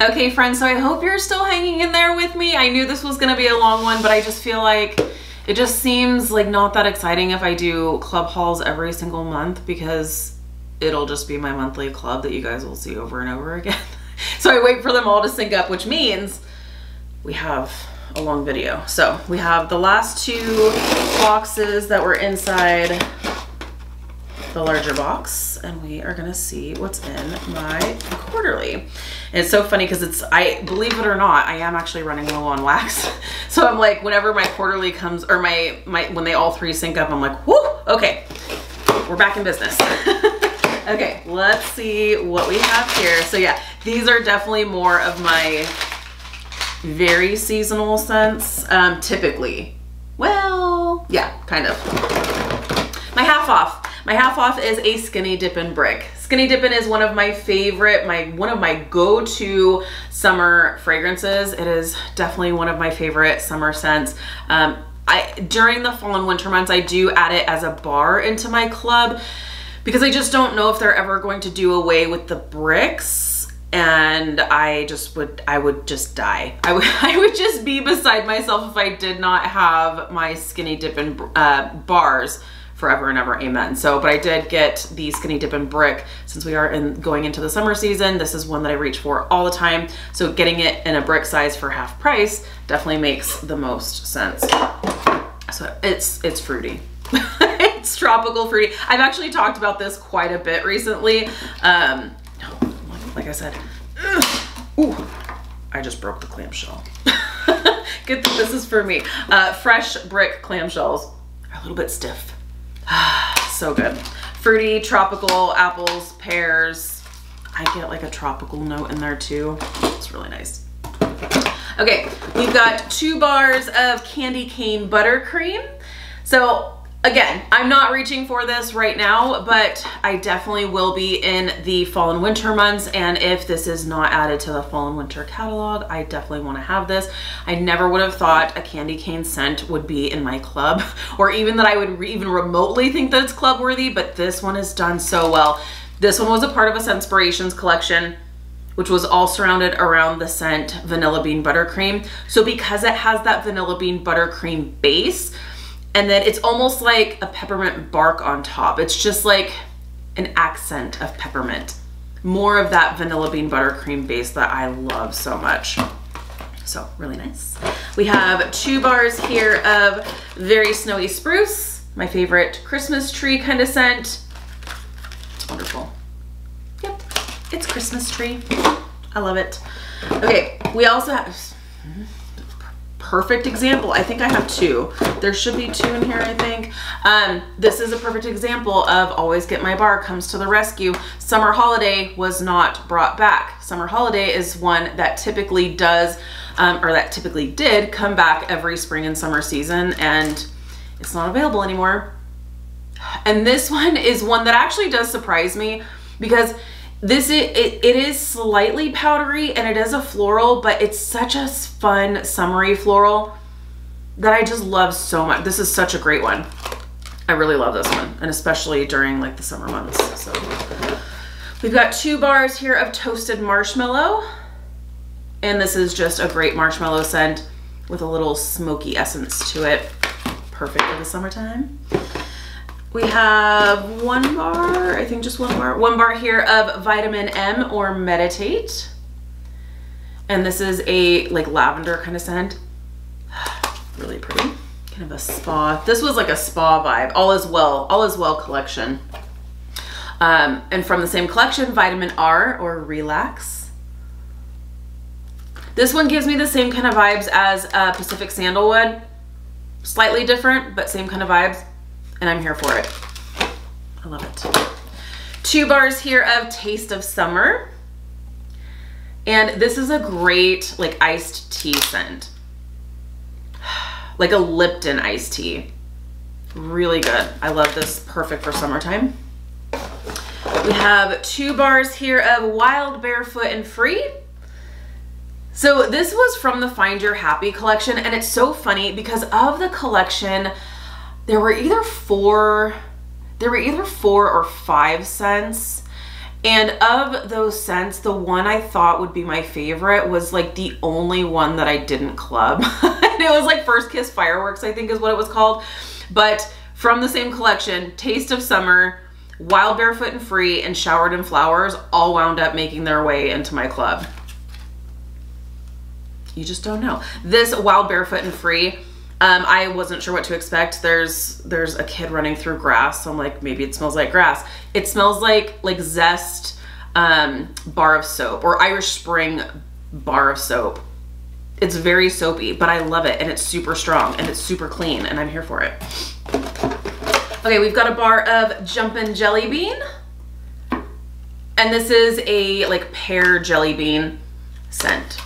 Okay friends, so I hope you're still hanging in there with me. I knew this was gonna be a long one, but I just feel like it just seems like not that exciting if I do club hauls every single month, because it'll just be my monthly club that you guys will see over and over again. So I wait for them all to sync up, which means we have a long video. So we have the last 2 boxes that were inside the larger box, and we are gonna see what's in my quarterly. And it's so funny because I believe it or not, I am actually running low on wax. So I'm like, whenever my quarterly comes, or when they all 3 sync up, I'm like, whoo, okay, we're back in business. Okay, let's see what we have here. So yeah, these are definitely more of my very seasonal scents, typically. Well, yeah, kind of. My half off. My half off is a Skinny Dippin' Brick. Skinny Dippin' is one of my favorite, one of my go-to summer fragrances. It is definitely one of my favorite summer scents. During the fall and winter months, I do add it as a bar into my club because I just don't know if they're ever going to do away with the bricks, and I would just die. I would just be beside myself if I did not have my Skinny Dippin' bars forever and ever, amen. So, but I did get the Skinny Dippin' Brick since we are going into the summer season. This is one that I reach for all the time. So getting it in a brick size for half price definitely makes the most sense. So it's fruity. It's tropical fruity. I've actually talked about this quite a bit recently. Like I said, ooh, I just broke the clamshell. Good that this is for me. Fresh brick clamshells are a little bit stiff. So good. Fruity, tropical, apples, pears. I get like a tropical note in there too. It's really nice. Okay, we've got 2 bars of candy cane buttercream. So again, I'm not reaching for this right now, but I definitely will be in the fall and winter months. And if this is not added to the fall and winter catalog, I definitely want to have this. I never would have thought a candy cane scent would be in my club, or even that I would even remotely think that it's club worthy, but this one is done so well. This one was a part of a Scentspirations collection, which was all surrounded around the scent Vanilla Bean Buttercream. So because it has that Vanilla Bean Buttercream base, and then it's almost like a peppermint bark on top. It's just like an accent of peppermint. More of that Vanilla Bean Buttercream base that I love so much. So really nice. We have 2 bars here of Very Snowy Spruce, my favorite Christmas tree kind of scent. It's wonderful. Yep, it's Christmas tree. I love it. Okay, we also have perfect example. I think I have 2. There should be 2 in here, I think. This is a perfect example of Always Get My Bar comes to the rescue. Summer Holiday was not brought back. Summer Holiday is one that typically does, or that typically did come back every spring and summer season, and it's not available anymore. And this one is one that actually does surprise me, because it is slightly powdery and it is a floral, but it's such a fun summery floral that I just love so much. This is such a great one. I really love this one, and especially during like the summer months. So we've got 2 bars here of Toasted Marshmallow, and this is just a great marshmallow scent with a little smoky essence to it. Perfect for the summertime. We have 1 bar, I think just 1 bar. 1 bar here of Vitamin M or Meditate. And this is a like lavender kind of scent. Really pretty. Kind of a spa. This was like a spa vibe. All is Well collection. And from the same collection, Vitamin R or Relax. This one gives me the same kind of vibes as Pacific Sandalwood. Slightly different, but same kind of vibes. And I'm here for it. I love it. 2 bars here of Taste of Summer. And this is a great like iced tea scent. Like a Lipton iced tea. Really good. I love this. Perfect for summertime. We have 2 bars here of Wild, Barefoot, and Free. So this was from the Find Your Happy collection, and it's so funny because of the collection, there were either 4 or 5 scents. And of those scents, the one I thought would be my favorite was like the only one that I didn't club. And it was like First Kiss Fireworks, I think is what it was called. But from the same collection, Taste of Summer, Wild, Barefoot, and Free, and Showered in Flowers all wound up making their way into my club. You just don't know. This Wild, Barefoot, and Free, I wasn't sure what to expect. There's a kid running through grass, so I'm like, maybe it smells like grass. It smells like Zest bar of soap, or Irish Spring bar of soap. It's very soapy, but I love it, and it's super strong, and it's super clean, and I'm here for it. Okay, we've got a bar of Jumpin' Jelly Bean, and this is a like pear jelly bean scent.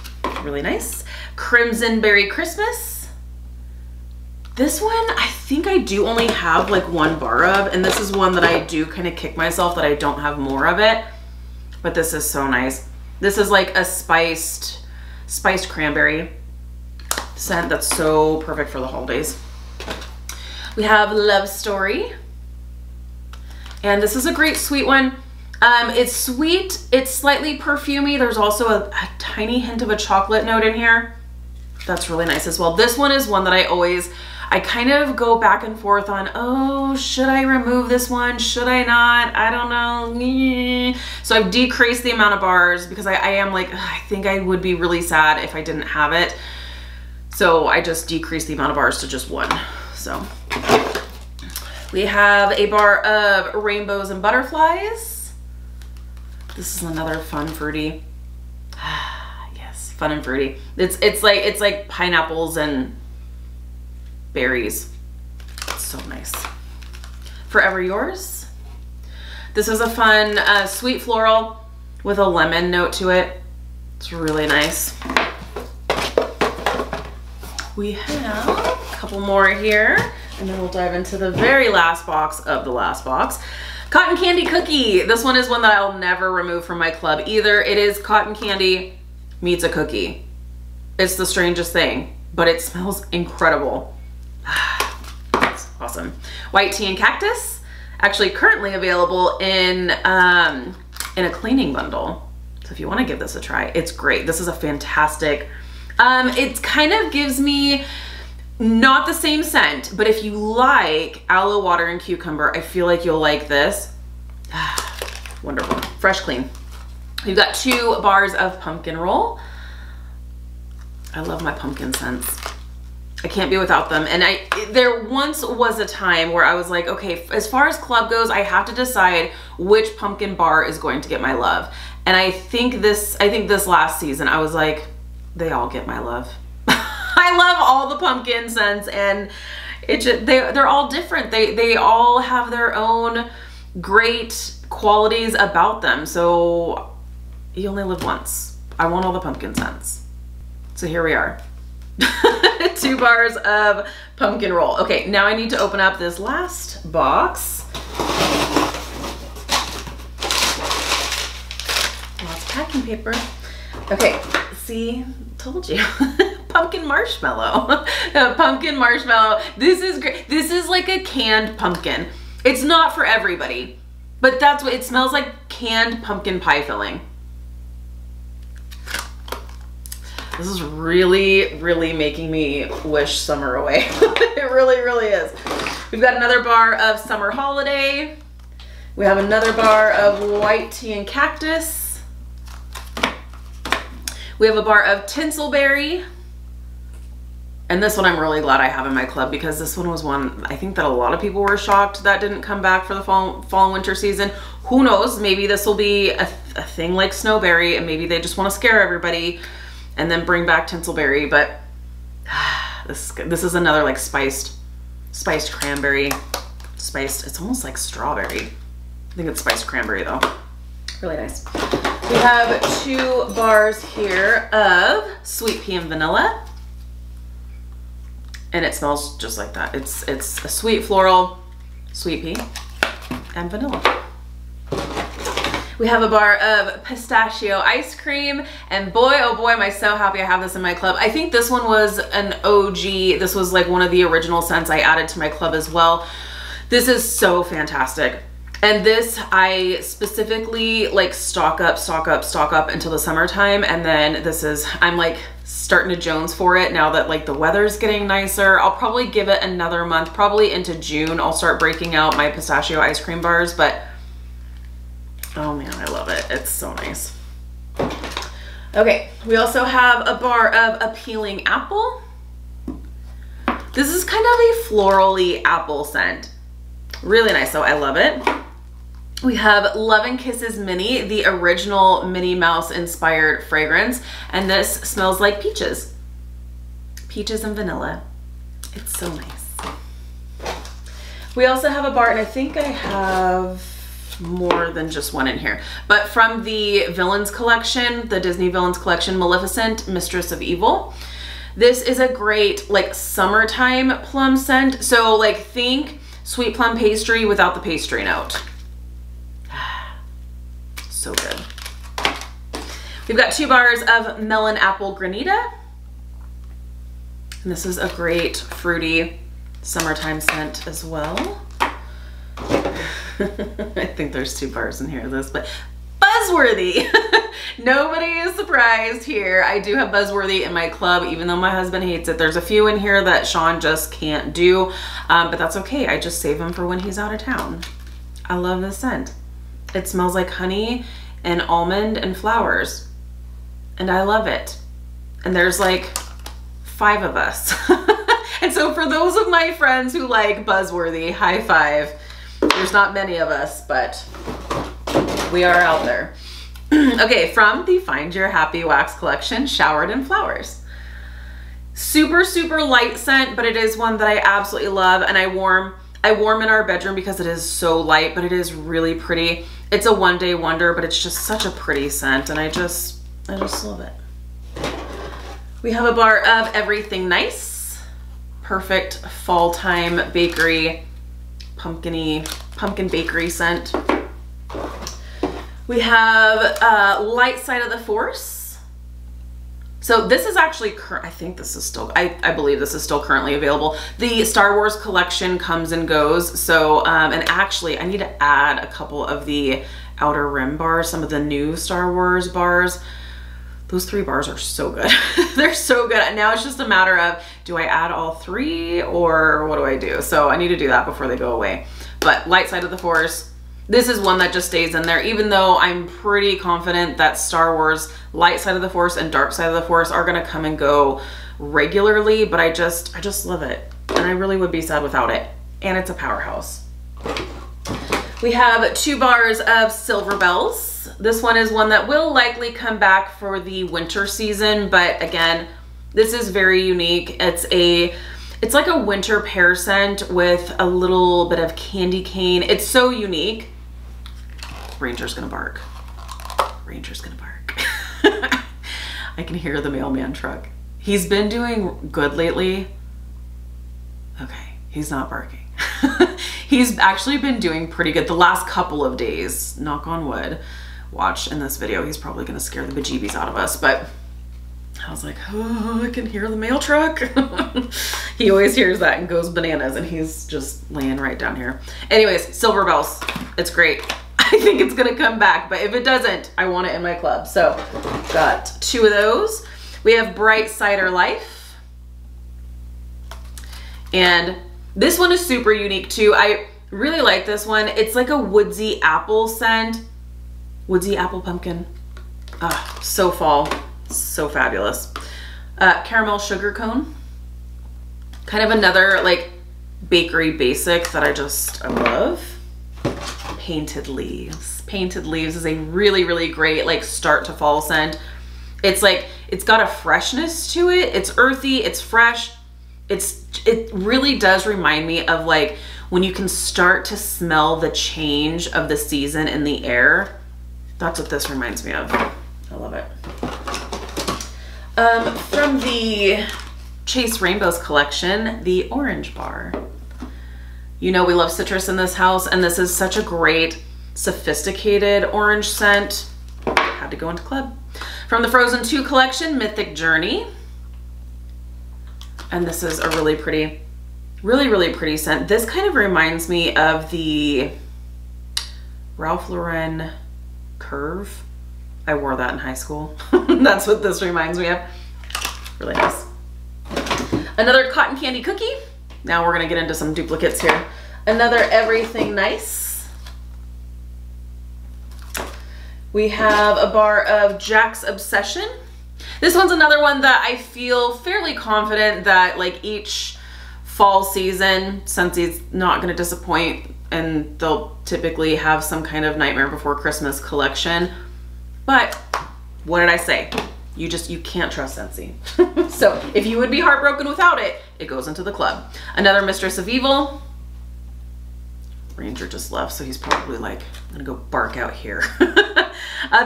Really nice. Crimson Berry Christmas. This one, I think I do only have like 1 bar of, and this is one that I do kind of kick myself that I don't have more of it, but this is so nice. This is like a spiced cranberry scent that's so perfect for the holidays. We have Love Story, and this is a great sweet one. It's sweet, it's slightly perfumey. There's also a tiny hint of a chocolate note in here. That's really nice as well. This one is one that I kind of go back and forth on, oh, should I remove this one? Should I not? I don't know. So I've decreased the amount of bars because I am like, I think I would be really sad if I didn't have it. So I just decreased the amount of bars to just 1. So we have a bar of Rainbows and Butterflies. This is another fun fruity. Yes, fun and fruity. It's like pineapples and berries. It's so nice. Forever Yours. This is a fun sweet floral with a lemon note to it. It's really nice. We have a couple more here, and then we'll dive into the very last box of the last box. Cotton Candy Cookie. This one is one that I'll never remove from my club either. It is cotton candy meets a cookie. It's the strangest thing, but it smells incredible. It's awesome. White Tea and Cactus. Actually currently available in a cleaning bundle. So if you want to give this a try, it's great. This is a fantastic, it kind of gives me not the same scent, but if you like aloe, water, and cucumber, I feel like you'll like this. Wonderful. Fresh, clean. You've got 2 bars of Pumpkin Roll. I love my pumpkin scents. I can't be without them. And there once was a time where I was like, okay, as far as club goes, I have to decide which pumpkin bar is going to get my love. And I think this last season, I was like, they all get my love. I love all the pumpkin scents, and they're all different. They all have their own great qualities about them. So you only live once. I want all the pumpkin scents. So here we are. 2 bars of Pumpkin Roll. Okay, now I need to open up this last box. Lots of packing paper. Okay, see, told you. Pumpkin marshmallow. Pumpkin marshmallow. This is great. This is like a canned pumpkin. It's not for everybody, but that's what it smells like, canned pumpkin pie filling. This is really, really making me wish summer away. It really, really is. We've got another bar of Summer Holiday. We have another bar of White Tea and Cactus. We have a bar of Tinselberry. And this one I'm really glad I have in my club, because this one was one I think that a lot of people were shocked that didn't come back for the fall and winter season. Who knows, maybe this will be a thing like Snowberry, and maybe they just want to scare everybody and then bring back Tinselberry. But this is another like spiced cranberry, it's almost like strawberry. I think it's spiced cranberry though. Really nice. We have 2 bars here of sweet pea and vanilla. And it smells just like that. It's a sweet floral, sweet pea, and vanilla. We have a bar of pistachio ice cream, and boy, oh boy, am I so happy I have this in my club. I think this one was an OG. This was like one of the original scents I added to my club as well. This is so fantastic. And this, I specifically like stock up until the summertime. And then this is, I'm like starting to Jones for it now that like the weather's getting nicer. I'll probably give it another month, probably into June. I'll start breaking out my pistachio ice cream bars, but oh man, I love it. It's so nice. Okay, we also have a bar of Appealing Apple. This is kind of a florally apple scent. Really nice, so I love it. We have Love and Kisses Mini, the original Minnie Mouse inspired fragrance. And this smells like peaches. Peaches and vanilla. It's so nice. We also have a bar, and I think I have more than just one in here, but from the Villains collection, the Disney Villains collection, Maleficent, Mistress of Evil. This is a great like summertime plum scent. So like think sweet plum pastry without the pastry note. So good. We've got 2 bars of Melon Apple Granita. And this is a great fruity summertime scent as well. I think there's 2 bars in here of this, but Buzzworthy. Nobody is surprised here. I do have Buzzworthy in my club, even though my husband hates it. There's a few in here that Sean just can't do, but that's okay. I just save him for when he's out of town. I love this scent. It smells like honey and almond and flowers, and I love it. And there's like 5 of us. And so for those of my friends who like Buzzworthy, high five. There's not many of us, but we are out there. Okay, from the Find Your Happy Wax collection, Showered in Flowers. Super, super light scent, but it is one that I absolutely love, and I warm in our bedroom because it is so light, but it is really pretty. It's a one-day wonder, but it's just such a pretty scent, and I just love it. We have a bar of Everything Nice. Perfect fall time bakery, pumpkin bakery scent. We have Light Side of the Force. So this is actually, I think this is still, I believe this is still currently available. The Star Wars collection comes and goes. So, and actually I need to add a couple of the Outer Rim bars, some of the new Star Wars bars. Those 3 bars are so good. They're so good. And now it's just a matter of, do I add all 3 or what do I do? So I need to do that before they go away. But Light Side of the Force, this is one that just stays in there, even though I'm pretty confident that Star Wars Light Side of the Force and Dark Side of the Force are gonna come and go regularly, but I just love it. And I really would be sad without it. And it's a powerhouse. We have 2 bars of Silver Bells. This one is one that will likely come back for the winter season, but again, this is very unique. It's like a winter pear scent with a little bit of candy cane. It's so unique. Ranger's gonna bark. Ranger's gonna bark. I can hear the mailman truck. He's been doing good lately. Okay, he's not barking. He's actually been doing pretty good the last couple of days, knock on wood. Watch in this video, he's probably gonna scare the bejeebies out of us, but I was like, oh, I can hear the mail truck. He always hears that and goes bananas, and he's just laying right down here. Anyways, Silver Bells, it's great. I think it's gonna come back, but if it doesn't, I want it in my club. So got 2 of those. We have Bright Cider Life. And this one is super unique too. I really like this one. It's like a woodsy apple scent. Woodsy apple pumpkin. Ah, so fall, so fabulous. Caramel Sugar Cone. Kind of another like bakery basic that I love. Painted Leaves. Painted Leaves is a really, really great like start to fall scent. It's like, it's got a freshness to it. It's earthy, it's fresh. It really does remind me of like when you can start to smell the change of the season in the air. That's what this reminds me of. I love it. From the Chase Rainbows collection, the orange bar. You know we love citrus in this house, and this is such a great, sophisticated orange scent. Had to go into club. From the Frozen 2 collection, Mythic Journey. And this is a really pretty, really pretty scent. This kind of reminds me of the Ralph Lauren Curve. I wore that in high school. That's what this reminds me of. Really nice. Another cotton candy cookie. Now we're gonna get into some duplicates here. Another Everything Nice. We have a bar of Jack's Obsession. This one's another one that I feel fairly confident that like each fall season, Scentsy's not gonna disappoint, and they'll typically have some kind of Nightmare Before Christmas collection. But what did I say? You can't trust Scentsy. So if you would be heartbroken without it, it goes into the club. Another Mistress of Evil. Ranger just left, so he's probably like, I'm gonna go bark out here.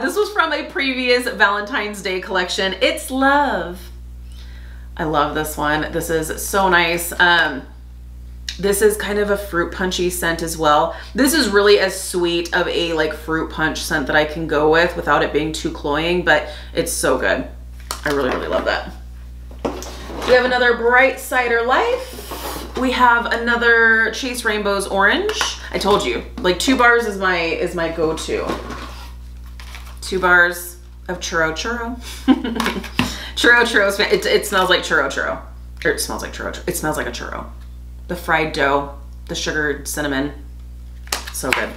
This was from a previous Valentine's Day collection. It's Love. I love this one. This is so nice. This is kind of a fruit punchy scent as well. This is really as sweet of a like fruit punch scent that I can go with without it being too cloying, but it's so good. I really love that. We have another Bright Cider Life. We have another Chase Rainbows Orange. I told you, like 2 bars is my go-to. 2 bars of churro. Churro. It smells like churro. Or it smells like churro. It smells like a churro. The fried dough, the sugared cinnamon, so good.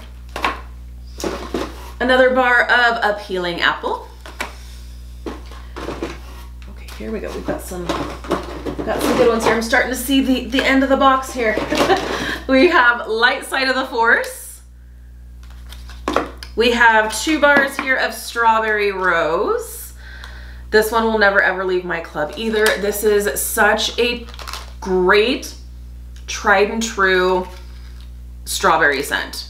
Another bar of Appealing Apple. Okay, here we go. We've got some good ones here. I'm starting to see the end of the box here. We have Light Side of the Force. We have 2 bars here of Strawberry Rose. This one will never ever leave my club either. This is such a great tried and true strawberry scent.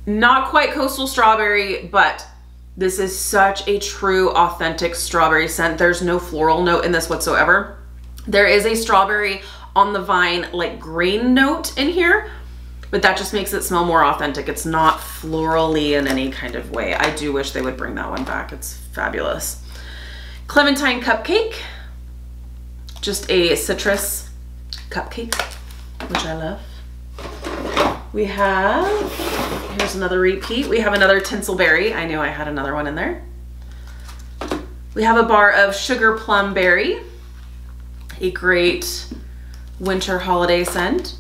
Not quite coastal strawberry, but this is such a true, authentic strawberry scent. There's no floral note in this whatsoever. There is a strawberry on the vine, like grain note in here, but that just makes it smell more authentic. It's not florally in any kind of way. I do wish they would bring that one back. It's fabulous. Clementine Cupcake, just a citrus cupcake, which I love. We have, here's another repeat. We have another Tinselberry. I knew I had another one in there. We have a bar of Sugar Plum Berry, a great winter holiday scent.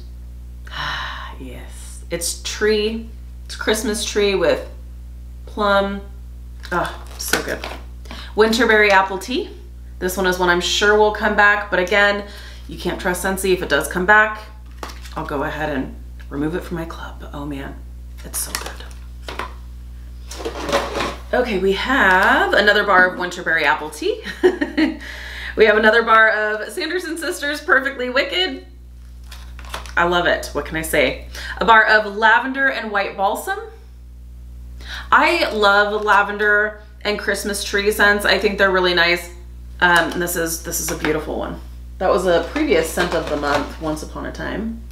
Ah, yes. It's tree, it's Christmas tree with plum. Oh, so good. Winterberry Apple Tea. This one is one I'm sure will come back, but again, you can't trust Scentsy. If it does come back, I'll go ahead and remove it from my club. But oh man, it's so good. Okay, we have another bar of Winterberry Apple Tea. We have another bar of Sanderson Sisters Perfectly Wicked. I love it. What can I say? A bar of Lavender and White Balsam. I love lavender and Christmas tree scents. I think they're really nice. And this is a beautiful one. That was a previous scent of the month, Once Upon a Time.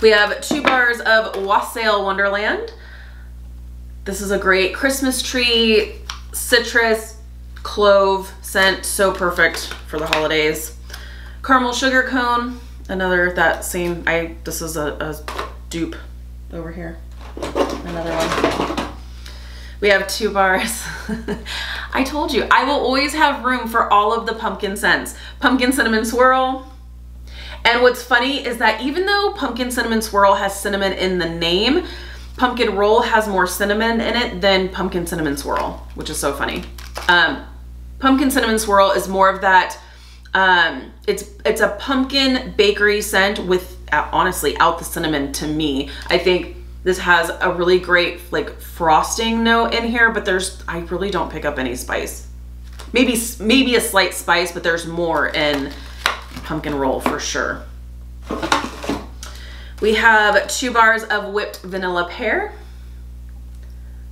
We have 2 bars of Wassail Wonderland. This is a great Christmas tree, citrus, clove scent, so perfect for the holidays. Caramel Sugar Cone, another that same, this is a dupe over here. Another one. We have 2 bars. I told you, I will always have room for all of the pumpkin scents. Pumpkin Cinnamon Swirl. And what's funny is that even though Pumpkin Cinnamon Swirl has cinnamon in the name, Pumpkin Roll has more cinnamon in it than Pumpkin Cinnamon Swirl, which is so funny. Pumpkin Cinnamon Swirl is more of that, it's a pumpkin bakery scent with, honestly, out the cinnamon to me. I think this has a really great like frosting note in here, but I really don't pick up any spice. Maybe a slight spice, but there's more in Pumpkin Roll for sure. We have 2 bars of whipped vanilla pear.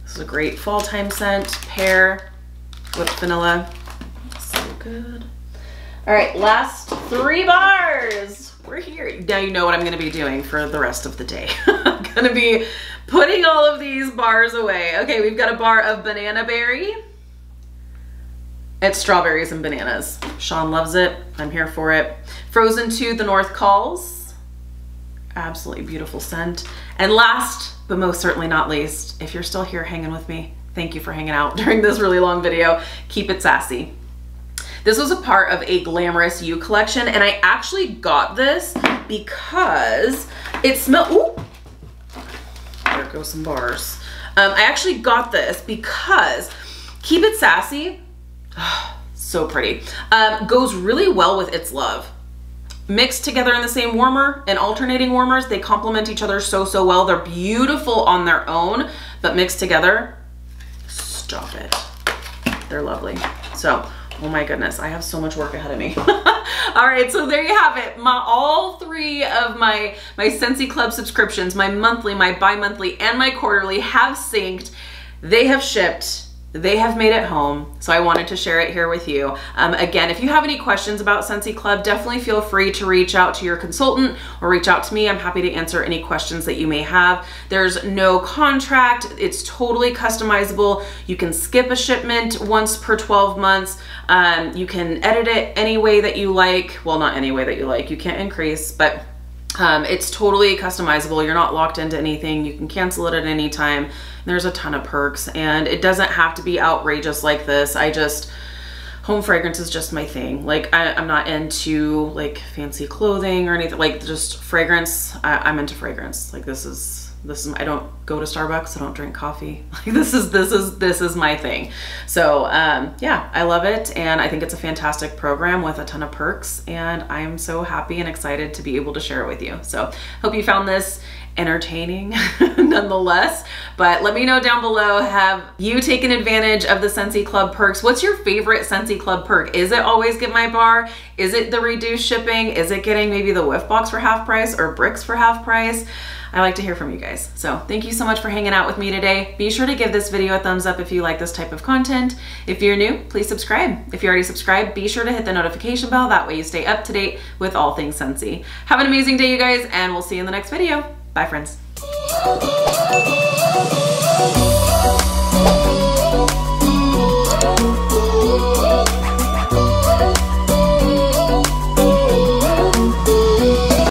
This is a great fall time scent. Pear, whipped vanilla. So good. All right, last 3 bars. We're here. Now you know what I'm gonna be doing for the rest of the day. I'm gonna be putting all of these bars away. Okay, we've got a bar of banana berry. It's strawberries and bananas. Sean loves it. I'm here for it. Frozen 2, The North Calls. Absolutely beautiful scent. And last, but most certainly not least, if you're still here hanging with me, thank you for hanging out during this really long video. Keep It Sassy. This was a part of a Glamorous You collection, and I actually got this because it smelled, ooh, there goes some bars. I actually got this because Keep It Sassy, oh, so pretty, goes really well with It's Love. Mixed together in the same warmer and alternating warmers, they complement each other so well. They're beautiful on their own, but mixed together, stop it. They're lovely. So, oh my goodness, I have so much work ahead of me. All right, so there you have it. All 3 of my Scentsy Club subscriptions, my monthly, my bi-monthly, and my quarterly have synced. They have shipped. They have made it home, so I wanted to share it here with you. Again, if you have any questions about Scentsy Club, definitely feel free to reach out to your consultant or reach out to me. I'm happy to answer any questions that you may have. There's no contract. It's totally customizable. You can skip a shipment once per 12 months. You can edit it any way that you like. Well, not any way that you like. You can't increase, but it's totally customizable. You're not locked into anything. You can cancel it at any time. There's a ton of perks, and it doesn't have to be outrageous like this. Home fragrance is just my thing. Like I'm not into like fancy clothing or anything, like just fragrance. I'm into fragrance. Like this is, I don't go to Starbucks. I don't drink coffee. Like this is my thing. So yeah, I love it. And I think it's a fantastic program with a ton of perks, and I'm so happy and excited to be able to share it with you. So hope you found this entertaining nonetheless, but let me know down below, have you taken advantage of the Scentsy Club perks? What's your favorite Scentsy Club perk? Is it always get my bar? Is it the reduced shipping? Is it getting maybe the whiff box for half price or bricks for half price? I like to hear from you guys. So thank you so much for hanging out with me today. Be sure to give this video a thumbs up if you like this type of content. If you're new, please subscribe. If you're already subscribed, be sure to hit the notification bell. That way you stay up to date with all things Scentsy. Have an amazing day, you guys, and we'll see you in the next video. Bye, friends.